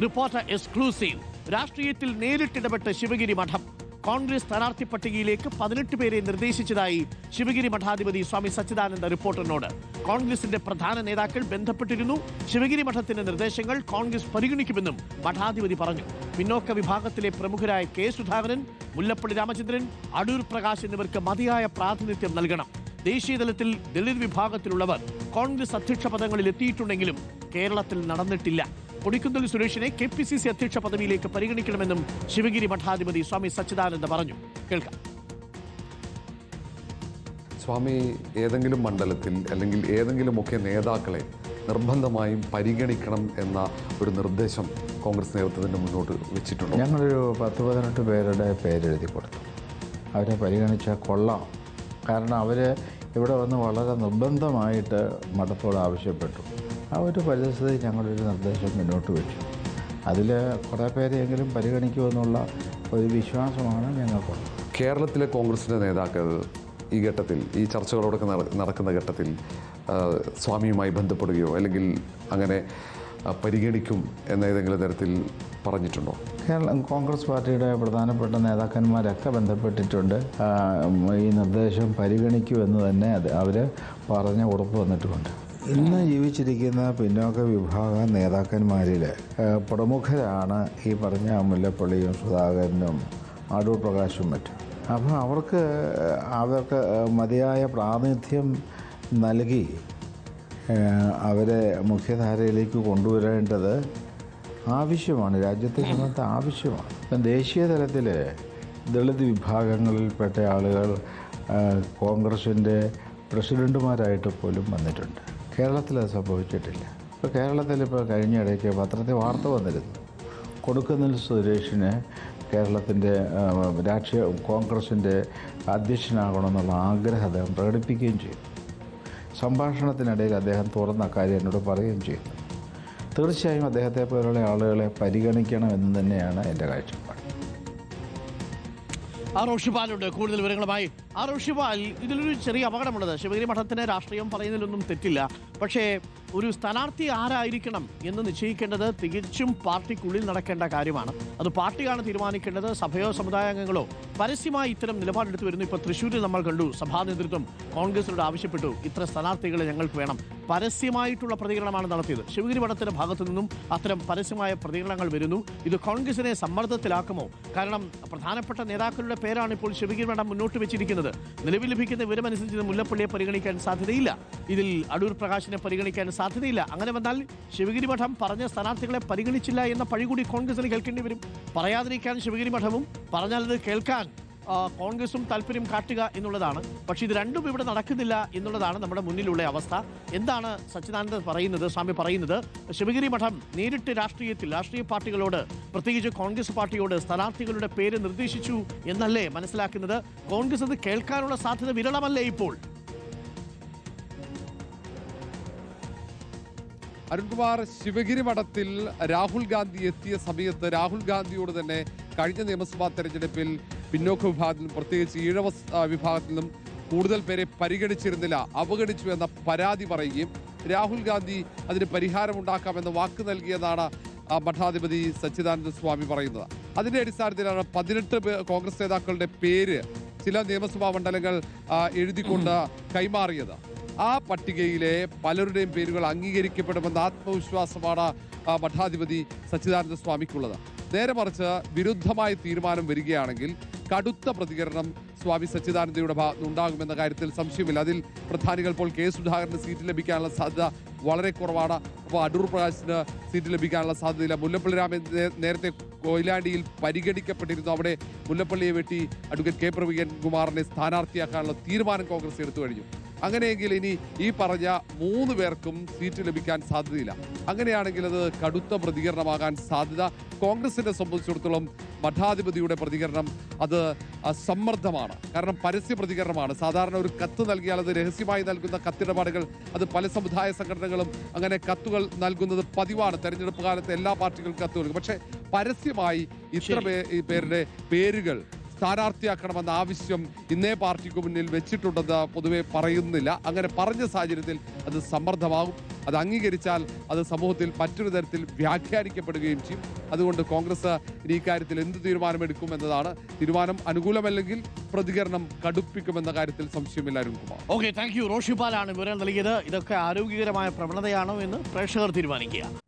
Reporter exclusive. രാഷ്ട്രീയത്തിൽ നേരിട്ടിടപെട്ട ശിവഗിരി മഠം. കോൺഗ്രസ് സ്ഥാനാർത്ഥി പട്ടികയിലേക്ക് 18 പേരെ നിർദ്ദേശിച്ചതായി ശിവഗിരി മഠാധിപതി സ്വാമി സച്ചിദാനന്ദ റിപ്പോർട്ടറിനോട്. കോൺഗ്രസിന്റെ പ്രധാന നേതാക്കൾ ബന്ധപ്പെട്ടിരുന്നു. ശിവഗിരി മഠത്തിന്റെ നിർദ്ദേശങ്ങൾ കോൺഗ്രസ് പരിഗണിക്കുമെന്നും മഠാധിപതി പറഞ്ഞു. പിന്നോക്ക വിഭാഗത്തിലെ പ്രമുഖരായ കെ സുധാകരൻ, മുല്ലപ്പള്ളി രാമചന്ദ്രൻ, അടൂർ പ്രകാശ് എന്നിവർക്ക് മതിയായ പ്രാതിനിധ്യം നൽകണം. ദേശീയതലത്തിൽ ദളിത് വിഭാഗത്തിലുള്ളവർ കോൺഗ്രസ് അധ്യക്ഷ പദങ്ങളിൽ എത്തിയിട്ടുണ്ടെങ്കിലും കേരളത്തിൽ നടന്നിട്ടില്ല. കൊടിക്കുന്നിൽ സുരേഷിനെ KPCC അധ്യക്ഷ പദവിയിലേക്ക് പരിഗണിക്കണമെന്നും ശിവഗിരി മഠാധിപതി സ്വാമി സച്ചിദാനന്ദ പറഞ്ഞു. കേൾക്കാം. സ്വാമി ഏതെങ്കിലും മണ്ഡലത്തിൽ അല്ലെങ്കിൽ ഏതെങ്കിലുമൊക്കെ നേതാക്കളെ നിർബന്ധമായും പരിഗണിക്കണം എന്ന ഒരു നിർദ്ദേശം കോൺഗ്രസ് നേതൃത്വത്തിന് മുന്നോട്ട് വെച്ചിട്ടുണ്ട്? ഞങ്ങളൊരു 10-18 പേരുടെ പേരെഴുതി കൊടുത്തു. അവരെ പരിഗണിച്ചാൽ കൊള്ളാം. കാരണം അവർ ഇവിടെ വന്ന് വളരെ നിർബന്ധമായിട്ട് മഠത്തോട് ആവശ്യപ്പെട്ടു. ആ ഒരു പരിസ്ഥിതി ഞങ്ങളൊരു നിർദ്ദേശം മുന്നോട്ട് വെച്ചു. അതിൽ കുറേ പേരെയെങ്കിലും പരിഗണിക്കുമെന്നുള്ള ഒരു വിശ്വാസമാണ് ഞങ്ങൾക്കുള്ളത്. കേരളത്തിലെ കോൺഗ്രസിൻ്റെ നേതാക്കൾ ഈ ഘട്ടത്തിൽ, ഈ ചർച്ചകളോടൊക്കെ നടക്കുന്ന ഘട്ടത്തിൽ സ്വാമിയുമായി ബന്ധപ്പെടുകയോ അല്ലെങ്കിൽ അങ്ങനെ പരിഗണിക്കും എന്ന ഏതെങ്കിലും തരത്തിൽ പറഞ്ഞിട്ടുണ്ടോ? കോൺഗ്രസ് പാർട്ടിയുടെ പ്രധാനപ്പെട്ട നേതാക്കന്മാരൊക്കെ ബന്ധപ്പെട്ടിട്ടുണ്ട്. ഈ നിർദ്ദേശം പരിഗണിക്കുമെന്ന് തന്നെ അവർ പറഞ്ഞ് ഉറപ്പ് വന്നിട്ടുമുണ്ട്. ഇന്ന് ജീവിച്ചിരിക്കുന്ന പിന്നോക്ക വിഭാഗ നേതാക്കന്മാരിൽ പ്രമുഖരാണ് ഈ പറഞ്ഞ മുല്ലപ്പള്ളിയും സുധാകരനും അടൂർ പ്രകാശും മറ്റും. അപ്പോൾ അവർക്ക് മതിയായ പ്രാതിനിധ്യം നൽകി അവരെ മുഖ്യധാരയിലേക്ക് കൊണ്ടുവരേണ്ടത് ആവശ്യമാണ്. രാജ്യത്തെ സംബന്ധിച്ച് ആവശ്യമാണ്. ഇപ്പം ദേശീയ തലത്തിൽ ദളിത് വിഭാഗങ്ങളിൽപ്പെട്ട ആളുകൾ കോൺഗ്രസിൻ്റെ പ്രസിഡന്റുമാരായിട്ട് പോലും വന്നിട്ടുണ്ട്. കേരളത്തിൽ അത് സംഭവിച്ചിട്ടില്ല. ഇപ്പോൾ കേരളത്തിൽ കഴിഞ്ഞ ഇടയ്ക്ക് പത്രത്തിൽ വാർത്ത വന്നിരുന്നു. കൊടിക്കുന്നിൽ സുരേഷിന് കേരളത്തിൻ്റെ കോൺഗ്രസിൻ്റെ അധ്യക്ഷനാകണമെന്നുള്ള ആഗ്രഹം അദ്ദേഹം പ്രകടിപ്പിക്കുകയും ചെയ്തു. സംഭാഷണത്തിനിടയിൽ അദ്ദേഹം തുറന്ന കാര്യം എന്നോട് പറയുകയും ചെയ്യുന്നു. തീർച്ചയായും അദ്ദേഹത്തെ പോലുള്ള ആളുകളെ പരിഗണിക്കണമെന്ന് തന്നെയാണ് എൻ്റെ കാഴ്ചപ്പാട്. റോഷിപാലുണ്ട് കൂടുതൽ വിവരങ്ങളുമായി. റോഷിപാൽ, ഇതിലൊരു ചെറിയ അപകടമുള്ളത്, ശിവഗിരി മഠത്തിന് രാഷ്ട്രീയം പറയുന്നതിലൊന്നും തെറ്റില്ല. പക്ഷേ ഒരു സ്ഥാനാർത്ഥി ആരായിരിക്കണം എന്ന് നിശ്ചയിക്കേണ്ടത് തികച്ചും പാർട്ടിക്കുള്ളിൽ നടക്കേണ്ട കാര്യമാണ്. അത് പാർട്ടിയാണ് തീരുമാനിക്കേണ്ടത്. സഭയോ സമുദായാംഗങ്ങളോ പരസ്യമായി ഇത്തരം നിലപാടെടുത്ത് വരുന്നു. ഇപ്പോൾ തൃശ്ശൂരിൽ നമ്മൾ കണ്ടു, സഭാ നേതൃത്വം കോൺഗ്രസിനോട് ആവശ്യപ്പെട്ടു, ഇത്ര സ്ഥാനാർത്ഥികളെ ഞങ്ങൾക്ക് വേണം. പരസ്യമായിട്ടുള്ള പ്രതികരണമാണ് നടത്തിയത്. ശിവഗിരി മഠത്തിന്റെ ഭാഗത്തു നിന്നും അത്തരം പരസ്യമായ പ്രതികരണങ്ങൾ വരുന്നു. ഇത് കോൺഗ്രസിനെ സമ്മർദ്ദത്തിലാക്കുമോ? കാരണം പ്രധാനപ്പെട്ട നേതാക്കളുടെ പേരാണ് ഇപ്പോൾ ശിവഗിരി മഠം മുന്നോട്ട് വെച്ചിരിക്കുന്നത്. നിലവിൽ ലഭിക്കുന്ന വിവരമനുസരിച്ച് മുല്ലപ്പള്ളിയെ പരിഗണിക്കാൻ സാധ്യതയില്ല. ഇതിൽ അടൂർ പ്രകാശിനെ പരിഗണിക്കാൻ സാധ്യതയില്ല. അങ്ങനെ വന്നാൽ ശിവഗിരി മഠം പറഞ്ഞ സ്ഥാനാർത്ഥികളെ പരിഗണിച്ചില്ല എന്ന പഴി കൂടി കോൺഗ്രസിന് കേൾക്കേണ്ടി വരും. പറയാതിരിക്കാൻ ശിവഗിരി മഠവും, പറഞ്ഞാലത് കേൾക്കാൻ കോൺഗ്രസും താല്പര്യം കാട്ടുക എന്നുള്ളതാണ്. പക്ഷേ ഇത് രണ്ടും ഇവിടെ നടക്കുന്നില്ല എന്നുള്ളതാണ് നമ്മുടെ മുന്നിലുള്ള അവസ്ഥ. എന്താണ് സച്ചിദാനന്ദ പറയുന്നത്, സ്വാമി പറയുന്നത്? ശിവഗിരി മഠം നേരിട്ട് രാഷ്ട്രീയ പാർട്ടികളോട്, പ്രത്യേകിച്ച് കോൺഗ്രസ് പാർട്ടിയോട് സ്ഥാനാർത്ഥികളുടെ പേര് നിർദ്ദേശിച്ചു എന്നല്ലേ മനസ്സിലാക്കുന്നത്? കോൺഗ്രസ് അത് കേൾക്കാനുള്ള സാധ്യത വിരളമല്ലേ ഇപ്പോൾ? അരുൺകുമാർ, ശിവഗിരി മഠത്തിൽ രാഹുൽ ഗാന്ധി എത്തിയ സമയത്ത് രാഹുൽ ഗാന്ധിയോട് തന്നെ കഴിഞ്ഞ നിയമസഭാ തെരഞ്ഞെടുപ്പിൽ പിന്നോക്ക വിഭാഗത്തിലും പ്രത്യേകിച്ച് ഈഴവ വിഭാഗത്തിൽ നിന്നും കൂടുതൽ പേരെ പരിഗണിച്ചിരുന്നില്ല, അവഗണിച്ചു എന്ന പരാതി പറയുകയും രാഹുൽ ഗാന്ധി അതിന് പരിഹാരമുണ്ടാക്കാമെന്ന വാക്ക് നൽകിയെന്നാണ് മഠാധിപതി സച്ചിദാനന്ദ സ്വാമി പറയുന്നത്. അതിന്റെ അടിസ്ഥാനത്തിലാണ് 18 കോൺഗ്രസ് നേതാക്കളുടെ പേര് ചില നിയമസഭാ മണ്ഡലങ്ങൾ എഴുതിക്കൊണ്ട് കൈമാറിയത്. ആ പട്ടികയിലെ പലരുടെയും പേരുകൾ അംഗീകരിക്കപ്പെടുമെന്ന ആത്മവിശ്വാസമാണ് മഠാധിപതി സച്ചിദാനന്ദ സ്വാമിക്കുള്ളത്. നേരെ മറിച്ച് വിരുദ്ധമായ തീരുമാനം വരികയാണെങ്കിൽ കടുത്ത പ്രതികരണം സ്വാമി സച്ചിദാനന്ദയുടെ ഭാഗത്തുനിന്നുണ്ടാകുമെന്ന കാര്യത്തിൽ സംശയമില്ല. അതിൽ പ്രധാനികൾ ഇപ്പോൾ കെ സുധാകരന് സീറ്റ് ലഭിക്കാനുള്ള സാധ്യത വളരെ കുറവാണ്. അപ്പോൾ അടൂർ പ്രകാശിന് സീറ്റ് ലഭിക്കാനുള്ള സാധ്യതയില്ല. മുല്ലപ്പള്ളി രാമചന്ദ്രൻ നേരത്തെ കൊയിലാണ്ടിയിൽ പരിഗണിക്കപ്പെട്ടിരുന്നു. അവിടെ മുല്ലപ്പള്ളിയെ വെട്ടി അഡ്വക്കേറ്റ് കെ പ്രവീൺകുമാറിനെ സ്ഥാനാർത്ഥിയാക്കാനുള്ള തീരുമാനം കോൺഗ്രസ് എടുത്തു കഴിഞ്ഞു. അങ്ങനെയെങ്കിൽ ഇനി ഈ പറഞ്ഞ 3 പേർക്കും സീറ്റ് ലഭിക്കാൻ സാധ്യതയില്ല. അങ്ങനെയാണെങ്കിൽ അത് കടുത്ത പ്രതികരണമാകാൻ സാധ്യത. കോൺഗ്രസിനെ സംബന്ധിച്ചിടത്തോളം മഠാധിപതിയുടെ പ്രതികരണം അത് സമ്മർദ്ദമാണ്. കാരണം പരസ്യ പ്രതികരണമാണ്. സാധാരണ ഒരു കത്ത് നൽകിയാൽ അത് രഹസ്യമായി നൽകുന്ന കത്തിടപാടുകൾ, അത് പല സമുദായ സംഘടനകളും അങ്ങനെ കത്തുകൾ നൽകുന്നത് പതിവാണ്. തെരഞ്ഞെടുപ്പ് കാലത്ത് എല്ലാ പാർട്ടികൾക്കും കത്ത് നൽകും. പക്ഷേ പരസ്യമായി ഇത്ര പേരുടെ പേരുകൾ സ്ഥാനാർത്ഥിയാക്കണമെന്ന ആവശ്യം ഇന്നേ പാർട്ടിക്ക് മുന്നിൽ വെച്ചിട്ടുണ്ടെന്ന് പൊതുവെ പറയുന്നില്ല. അങ്ങനെ പറഞ്ഞ സാഹചര്യത്തിൽ അത് സമ്മർദ്ദമാകും. അത് അംഗീകരിച്ചാൽ അത് സമൂഹത്തിൽ മറ്റൊരു തരത്തിൽ വ്യാഖ്യാനിക്കപ്പെടുകയും ചെയ്യും. അതുകൊണ്ട് കോൺഗ്രസ് ഇനി ഇക്കാര്യത്തിൽ എന്ത് തീരുമാനമെടുക്കും എന്നതാണ്. തീരുമാനം അനുകൂലമല്ലെങ്കിൽ പ്രതികരണം കടുപ്പിക്കുമെന്ന കാര്യത്തിൽ സംശയമില്ല. അരുൺകുമാർ. Okay, thank you. റോഷിപാലാണ് വിവരം നൽകിയത്. ഇതൊക്കെ ആരോഗ്യകരമായ പ്രവണതയാണോ എന്ന് പ്രേക്ഷകർ തീരുമാനിക്കുക.